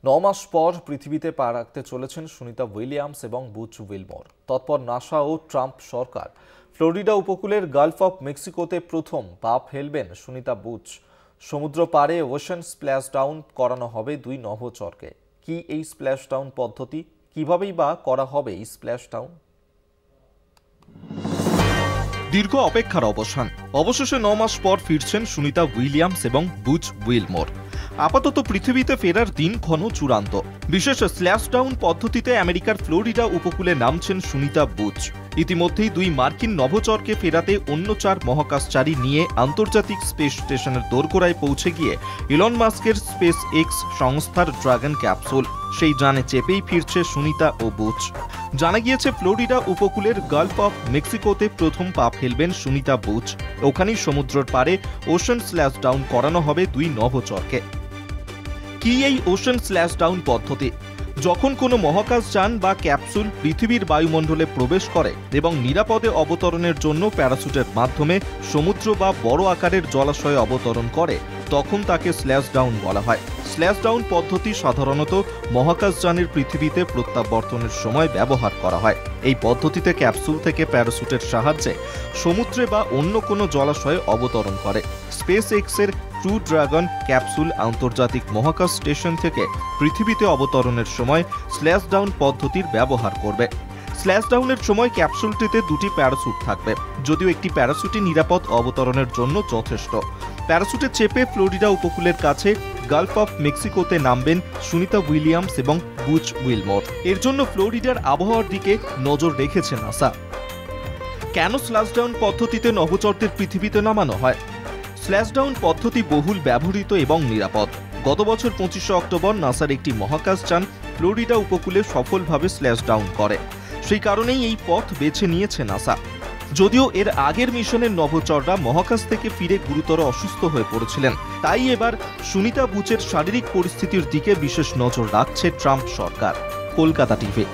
9 মাস পর পৃথিবীতে পা রাখতে চলেছেন সুনিতা উইলিয়ামস এবং বুচ উইলমোর। তৎপর নাসা ও ট্রাম্প সরকার। ফ্লোরিডা উপকূলের গালফ অফ মেক্সিকোতে প্রথম পা ফেলবেন সুনিতা বুচ। সমুদ্র পাড়ে ওশেন স্প্ল্যাশডাউন করানো হবে 2 নভোচরকে। কি এই স্প্ল্যাশডাউন পদ্ধতি, কিভাবেই বা করা হবে এই স্প্ল্যাশডাউন? দীর্ঘ অপেক্ষার অবসান। অবশেষে 9 মাস পর ফিরছেন সুনিতা উইলিয়ামস এবং বুচ উইলমোর। আপাতত পৃথিবীতে ফেরার দিন ক্ষণ চূড়ান্ত। বিশেষ স্প্ল্যাশডাউন পদ্ধতিতে আমেরিকার ফ্লোরিডা উপকূলে নামছেন সুনিতা বুচ। ইতিমধ্যেই 2 মার্কিন নভোচরকে ফেরাতে অন্য 4 মহাকাশচারী নিয়ে আন্তর্জাতিক স্পেস স্টেশনের দোরগোড়ায় পৌঁছে গিয়ে ইলন মাস্কের স্পেস এক্স সংস্থার ড্রাগন ক্যাপসুল সেই যানে চেপেই ফিরছে সুনিতা ও বুচ। জানা গিয়েছে ফ্লোরিডা উপকূলের গালফ অফ মেক্সিকোতে প্রথম পা ফেলবেন সুনিতা বুচ। ওখানেই সমুদ্রের পাড়ে ওশেন স্প্ল্যাশডাউন করানো হবে 2 নভোচরকে। কি এই ওশেন স্প্ল্যাশডাউন পদ্ধতি? যখন কোনো মহাকাশযান বা ক্যাপসুল পৃথিবীর বায়ুমণ্ডলে প্রবেশ করে এবং নিরাপদে অবতরণের জন্য প্যারাসুটের মাধ্যমে সমুদ্র বা বড় আকারের জলাশয়ে অবতরণ করে, তখন তাকে স্প্ল্যাশডাউন বলা হয়। স্প্ল্যাশডাউন পদ্ধতি সাধারণত মহাকাশযানের পৃথিবীতে প্রত্যাবর্তনের সময় ব্যবহার করা হয়। এই পদ্ধতিতে ক্যাপসুল থেকে প্যারাসুটের সাহায্যে সমুদ্রে বা অন্য কোনো জলাশয়ে অবতরণ করে। স্পেস এক্সের ক্রু ড্রাগন ক্যাপসুল আন্তর্জাতিক মহাকাশ স্টেশন থেকে পৃথিবীতে অবতরণের সময় স্প্ল্যাশডাউন পদ্ধতির ব্যবহার করবে। স্প্ল্যাশডাউনের সময় ক্যাপসুলটিতে 2টি প্যারাসুট থাকবে, যদিও একটি প্যারাসুটই নিরাপদ অবতরণের জন্য যথেষ্ট। প্যারাসুটে চেপে ফ্লোরিডা উপকূলের কাছে গালফ অফ মেক্সিকোতে নামবেন সুনিতা উইলিয়ামস এবং বুচ উইলমোর। এর জন্য ফ্লোরিডার আবহাওয়ার দিকে নজর রেখেছে নাসা। কেন স্প্ল্যাশডাউন পদ্ধতিতে নভোচরদের পৃথিবীতে নামানো হয়? স্প্ল্যাশডাউন পদ্ধতি বহুল ব্যবহৃত এবং নিরাপদ। গত বছর 25শে অক্টোবর নাসার একটি মহাকাশযান ফ্লোরিডা উপকূলে সফলভাবে স্প্ল্যাশডাউন করে। সেই কারণেই এই পথ বেছে নিয়েছে নাসা। যদিও এর আগের মিশনের নভোচররা মহাকাশ থেকে ফিরে গুরুতর অসুস্থ হয়ে পড়েছিলেন, তাই এবার সুনিতা বুচের শারীরিক পরিস্থিতির দিকে বিশেষ নজর রাখছে ট্রাম্প সরকার। কলকাতা টিভি।